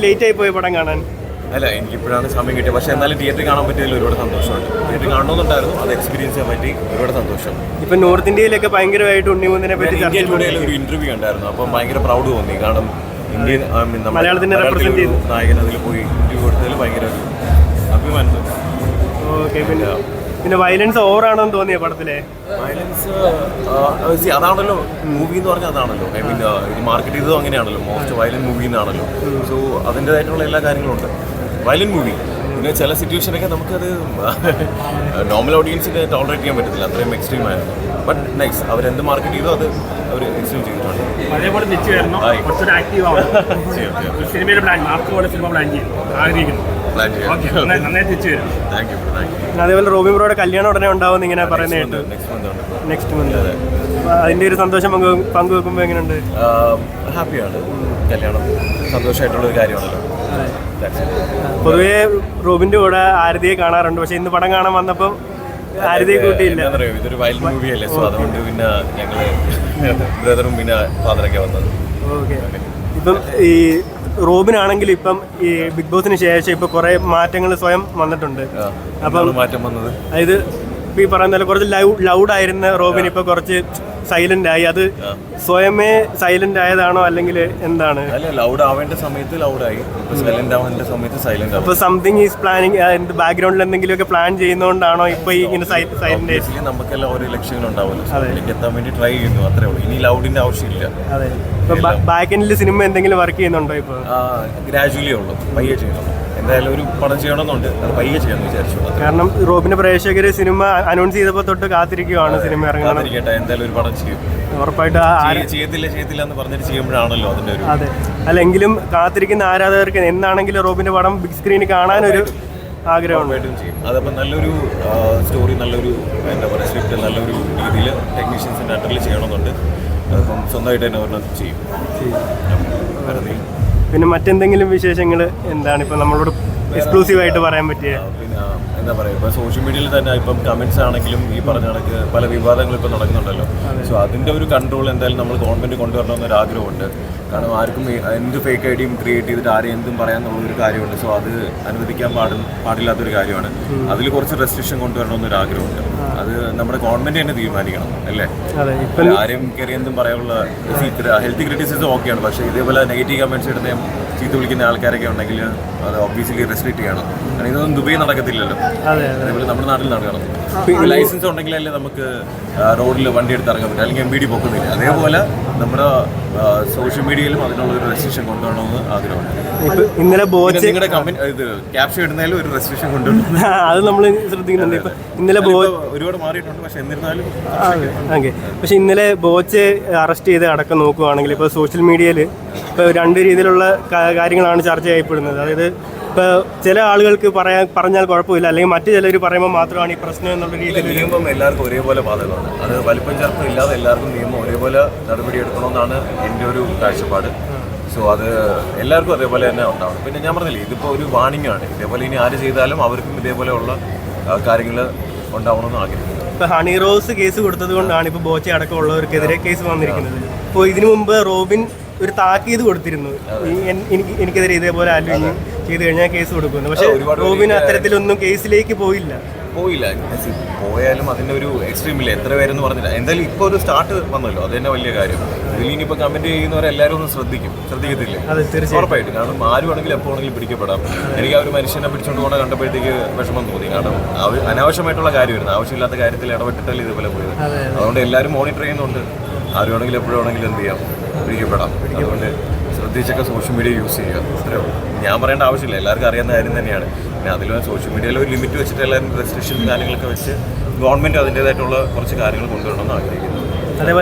Late ആയി പോയ പടം കാണാൻ? അല്ല, എനിക്കിപ്പോഴാണ് സമയം കിട്ടിയത്. പക്ഷേ എന്നാലും തിയേറ്ററിൽ കാണാൻ പറ്റിയതിൽ ഒരുപാട് സന്തോഷമുണ്ട്. തിയേറ്ററിൽ കാണണമെന്നുണ്ടായിരുന്നു, അത് എക്സ്പീരിയൻസ് ചെയ്യാൻ പറ്റി. ഒരുപാട് സന്തോഷം. ഇപ്പൊ നോർത്ത് ഇന്ത്യയിലൊക്കെ ഭയങ്കരമായിട്ട് ഉണ്ണിമുന്നിനെ പറ്റി ഇന്ത്യൻ ടുഡേയിൽ ഒരു ഇന്റർവ്യൂ ഉണ്ടായിരുന്നു. അപ്പം ഭയങ്കര പ്രൗഡ് തോന്നി. കാരണം ഇന്ത്യൻ മലയാളത്തിന്റെ റെപ്രസെന്റ് ചെയ്തു നായകൻ അതിൽ പോയി ഇന്റർവ്യൂ കൊടുത്തതിൽ ഭയങ്കര അഭിമാനം തോന്നി. ഓക്കെ. പിന്നെ വയലൻസ് ഓവറാണെന്ന് തോന്നിയ പടത്തിലെ വയലൻസ് അതാണല്ലോ മൂവി എന്ന് പറഞ്ഞാൽ. അതാണല്ലോ ഐ മീൻ ഇത് മാർക്കറ്റ് ചെയ്തതും അങ്ങനെയാണല്ലോ. മോസ്റ്റ് വയലന്റ് മൂവി എന്നാണല്ലോ. സോ അതിൻ്റെതായിട്ടുള്ള എല്ലാ കാര്യങ്ങളും ഉണ്ട്. വയലന്റ് മൂവി പിന്നെ ചില സിറ്റുവേഷനൊക്കെ നമുക്കത് നോർമൽ ഓഡിയൻസിന് ടോളറേറ്റ് ചെയ്യാൻ പറ്റത്തില്ല, അത്രയും എക്സ്ട്രീം ആയിരുന്നു. ബട്ട് നൈസ്, അവരെന്ത് മാർക്കറ്റ് ചെയ്തോ അത് അവർ എക്സ്ട്രീം ചെയ്തിട്ടുണ്ട്. അതേപോലെ റോബി ബ്രോയുടെ കല്യാണം ഉടനെ ഉണ്ടാവും ഇങ്ങനെ പറയുന്നത് നെക്സ്റ്റ് മന്ത്. അതിന്റെ ഒരു സന്തോഷം പങ്കുവെക്കുമ്പോ എങ്ങനെയുണ്ട്? ഹാപ്പിയാണ്. കല്യാണം സന്തോഷമായിട്ടുള്ളൊരു കാര്യമാണല്ലോ. പൊതുവേ റോബിന്റെ കൂടെ ആരതിയെ കാണാറുണ്ട്, പക്ഷെ ഇന്ന് പടം കാണാൻ വന്നപ്പോൾ ആരതിയെ കൂട്ടിയില്ല. ഇതൊരു വൈൽഡ് മൂവി അല്ലേ, സോ അതുകൊണ്ട് പിന്നെ ഞങ്ങള് ബ്രദറും പിന്നെ ഫാദറൊക്കെ വന്നത്. ഓക്കെ. ഇപ്പം ഈ റോബിനാണെങ്കിൽ ഇപ്പം ഈ ബിഗ് ബോസിന് ശേഷം ഇപ്പൊ കുറെ മാറ്റങ്ങൾ സ്വയം വന്നിട്ടുണ്ട്. അപ്പം മാറ്റം വന്നത് അതായത് ഇപ്പൊ ഈ പറയുന്ന കുറച്ച് ലൗഡായിരുന്ന റോബിൻ ഇപ്പൊ കുറച്ച് സൈലന്റ് ആയി. അത് സ്വയമേ സൈലന്റ് ആയതാണോ അല്ലെങ്കിൽ എന്താണ്? അല്ല, ലൗഡ് ആവേണ്ട സമയത്ത് ലൗഡായി, സൈലന്റ് ആവേണ്ട സമയത്ത് സൈലന്റ് ആവും. അപ്പൊ സംതിങ് ഈസ് പ്ലാനിങ്, ബാക്ക്ഗ്രൗണ്ടിൽ എന്തെങ്കിലും ഒക്കെ പ്ലാൻ ചെയ്യുന്നതുകൊണ്ടാണോ ഇപ്പൊ ഇങ്ങനെ സൈലന്റ്? നമുക്കെല്ലാം ഓരോ ലക്ഷ്യങ്ങളുണ്ടാവുമല്ലോ, അതിലേക്ക് എത്താൻ വേണ്ടി ട്രൈ ചെയ്യുന്നു, അത്രേ ഉള്ളൂ. ഇനി ലൗഡിന്റെ ആവശ്യമില്ല. അതെ. ഇപ്പൊ ബാക്ക് എൻഡിൽ സിനിമ എന്തെങ്കിലും വർക്ക് ചെയ്യുന്നുണ്ടോ? ഇപ്പൊ ഗ്രാജുവലി ഉള്ളൂ, പയ്യെ ചെയ്യുന്നുള്ളൂ. എന്തായാലും ഒരു പടം ചെയ്യണമെന്നുണ്ട്, അത് പയ്യെ ചെയ്യാമെന്ന് വിചാരിച്ചു. കാരണം റോബിന്റെ പ്രേക്ഷകര് സിനിമ അനൗൺസ് ചെയ്തപ്പോൾ തൊട്ട് കാത്തിരിക്കുവാണ് സിനിമ ഇറങ്ങണം. എന്തായാലും ഒരു പടം ചെയ്യും ഉറപ്പായിട്ട്. ചെയ്യത്തില്ല എന്ന് പറഞ്ഞിട്ട് ചെയ്യുമ്പോഴാണല്ലോ അതിന്റെ ഒരു. അതെ. അല്ലെങ്കിലും കാത്തിരിക്കുന്ന ആരാധകർക്ക് എന്താണെങ്കിലും റോബിന്റെ പടം ബിഗ് സ്ക്രീനിൽ കാണാനൊരു ആഗ്രഹമുണ്ട്. ചെയ്യും. അതപ്പം നല്ലൊരു സ്റ്റോറി, നല്ലൊരു എന്താ പറയുക സ്ക്രിപ്റ്റ്, നല്ലൊരു രീതിയിൽ ടെക്നീഷ്യൻസിന്റെ അണ്ടറിൽ ചെയ്യണമെന്നുണ്ട്. അതിപ്പം സ്വന്തമായിട്ട് തന്നെ ഒരെണ്ണം ചെയ്യും. പിന്നെ മറ്റെന്തെങ്കിലും വിശേഷങ്ങൾ എന്താണ് ഇപ്പം നമ്മളോട് എക്സ്ക്ലൂസീവായിട്ട് പറയാൻ പറ്റിയ? പിന്നെ എന്താ പറയുക, ഇപ്പോൾ സോഷ്യൽ മീഡിയയിൽ തന്നെ ഇപ്പം കമൻറ്റ്സ് ആണെങ്കിലും ഈ പറഞ്ഞ കണക്ക് പല വിവാദങ്ങളും ഇപ്പം നടക്കുന്നുണ്ടല്ലോ. സോ അതിൻ്റെ ഒരു കൺട്രോൾ എന്തായാലും നമ്മൾ ഗവൺമെൻറ് കൊണ്ടുവരണമെന്നൊരു ആഗ്രഹമുണ്ട്. കാരണം ആർക്കും എന്ത് ഫേക്ക് ഐ ഡിയും ക്രിയേറ്റ് ചെയ്തിട്ട് ആരെയും എന്തും പറയാമെന്നുള്ളൊരു കാര്യമുണ്ട്. സോ അത് അനുവദിക്കാൻ പാടില്ലാത്തൊരു കാര്യമാണ്. അതിൽ കുറച്ച് റെസ്ട്രിക്ഷൻ കൊണ്ടുവരണമെന്നൊരു ആഗ്രഹമുണ്ട്. അത് നമ്മുടെ ഗവൺമെൻറ് തന്നെ തീരുമാനിക്കണം, അല്ലേ? ആരെയും കയറി എന്തും പറയാനുള്ള ഹെൽത്തി ക്രിറ്റിസിസം ഓക്കെയാണ്, പക്ഷേ ഇതേപോലെ നെഗറ്റീവ് കമൻറ്റ്സ് ഇടുന്ന ചീത്ത വിളിക്കുന്ന ആൾക്കാരൊക്കെ ഉണ്ടെങ്കിൽ അത് ഒബ്വിയസ്ലി റെസ്ട്രിക്ട് ചെയ്യണം. കാരണം ഇതൊന്നും ദുബൈ നടക്കത്തില്ലല്ലോ, അതേപോലെ നമ്മുടെ നാട്ടിൽ നടക്കണം. ലൈസൻസ് ഉണ്ടെങ്കിലല്ലേ നമുക്ക് റോഡിൽ വണ്ടി എടുത്ത് ഇറങ്ങാൻ പറ്റും, അല്ലെങ്കിൽ MBD പൊക്കുന്നില്ല. അതേപോലെ നമ്മുടെ സോഷ്യൽ മീഡിയയിലും അതിനുള്ള ഒരു റെസ്ട്രിക്ഷൻ കൊണ്ടുവരണമെന്ന് ആഗ്രഹമുണ്ട്. ഇന്നലെ നിങ്ങളുടെ ഇത് ക്യാപ്ഷൻ ഇടുന്നതിലും ഒരു റെസ്ട്രിക്ഷൻ കൊണ്ടുവരണം, അത് നമ്മൾ ശ്രദ്ധിക്കുന്നുണ്ട്. ഇപ്പൊ ഇന്നലെ ഒരുപാട് മാറിയിട്ടുണ്ട്, പക്ഷെ എന്നിരുന്നാലും ഓക്കെ. പക്ഷെ ഇന്നലെ ബോച്ചെ അറസ്റ്റ് ചെയ്ത് അടക്കം നോക്കുകയാണെങ്കിൽ ഇപ്പോൾ സോഷ്യൽ മീഡിയയിൽ ഇപ്പോൾ രണ്ട് രീതിയിലുള്ള കാര്യങ്ങളാണ് ചർച്ച ചെയ്യപ്പെടുന്നത്. അതായത് ഇപ്പോൾ ചില ആളുകൾക്ക് പറഞ്ഞാൽ കുഴപ്പമില്ല, അല്ലെങ്കിൽ മറ്റു ചിലർ പറയുമ്പോൾ മാത്രമാണ് ഈ പ്രശ്നം എന്നുള്ള രീതിയിൽ. നിയമം എല്ലാവർക്കും ഒരേപോലെ ബാധകമാണ്. അത് വലിപ്പം ചെറുപ്പം ഇല്ലാതെ എല്ലാവർക്കും നിയമം ഒരേപോലെ നടപടിയെടുക്കണമെന്നാണ് എൻ്റെ ഒരു കാഴ്ചപ്പാട്. സോ അത് എല്ലാവർക്കും അതേപോലെ തന്നെ ഉണ്ടാവണം. പിന്നെ ഞാൻ പറഞ്ഞില്ലേ, ഇതിപ്പോൾ ഒരു വാണിംഗ് ആണ്. ഇതേപോലെ ഇനി ആര് ചെയ്താലും അവർക്കും ഇതേപോലെയുള്ള കാര്യങ്ങൾ ഉണ്ടാവണമെന്ന് ആഗ്രഹിക്കുന്നു. ഇപ്പോൾ ഹണി റോസ് കേസ് കൊടുത്തത് കൊണ്ടാണ് ഇപ്പോൾ ബോച്ചെ അടക്കമുള്ളവർക്കെതിരെ കേസ് വന്നിരിക്കുന്നത്. അപ്പോൾ ഇതിനു മുമ്പ് റോബിൻ ഒരു താക്കീത് കൊടുത്തിരുന്നു, എനിക്കെതിരെ ഇതേപോലെ ആരും ചെയ്ത് കഴിഞ്ഞാൽ കേസ് കൊടുക്കുന്നു. പക്ഷെ റോബിൻ അത്തരത്തിലൊന്നും കേസിലേക്ക് പോയില്ല. പോയാലും അതിൻ്റെ ഒരു എക്സ്ട്രീമില്ല. എത്ര പേരെന്ന് പറഞ്ഞില്ല. എന്തായാലും ഇപ്പോൾ ഒരു സ്റ്റാർട്ട് വന്നല്ലോ, അത് തന്നെ വലിയ കാര്യം. ഇതിൽ ഇനിയിപ്പോൾ കമൻറ്റ് ചെയ്യുന്നവരെല്ലാവരും ഒന്ന് ശ്രദ്ധിക്കത്തില്ലേ? ഉറപ്പായിട്ട്. കാരണം ആരുവാണെങ്കിലും എപ്പോൾ ആണെങ്കിലും പിടിക്കപ്പെടാം. എനിക്ക് ആ ഒരു മനുഷ്യനെ പിടിച്ചുകൊണ്ട് പോകണ കണ്ടപ്പോഴത്തേക്ക് വിഷമം തോന്നി. കാരണം അനാവശ്യമായിട്ടുള്ള കാര്യമായിരുന്നു, ആവശ്യമില്ലാത്ത കാര്യത്തിൽ ഇടപെട്ടിട്ടല്ലേ ഇതുപോലെ പോയത്. അതുകൊണ്ട് എല്ലാവരും മോണിറ്റർ ചെയ്യുന്നുണ്ട്. ആരുവാണെങ്കിലും എപ്പോഴാണെങ്കിലും എന്ത് ചെയ്യാം, പിടിക്കപ്പെടാം. അതുകൊണ്ട് ശ്രദ്ധിച്ചൊക്കെ സോഷ്യൽ മീഡിയ യൂസ് ചെയ്യുക, അത്രേ ഉള്ളൂ. ഞാൻ പറയേണ്ട ആവശ്യമില്ല, എല്ലാവർക്കും അറിയാവുന്ന കാര്യം തന്നെയാണ്. പിന്നെ അതിൽ സോഷ്യൽ മീഡിയയിൽ ഒരു ലിമിറ്റ് വെച്ചിട്ട് എല്ലാവരും റെസ്ട്രിക്ഷൻ കാര്യങ്ങളൊക്കെ വെച്ച് ഗവൺമെൻറ് അതിൻ്റേതായിട്ടുള്ള കുറച്ച് കാര്യങ്ങൾ കൊണ്ടുവരണമെന്ന് ആഗ്രഹിക്കുന്നു. അതേപോലെ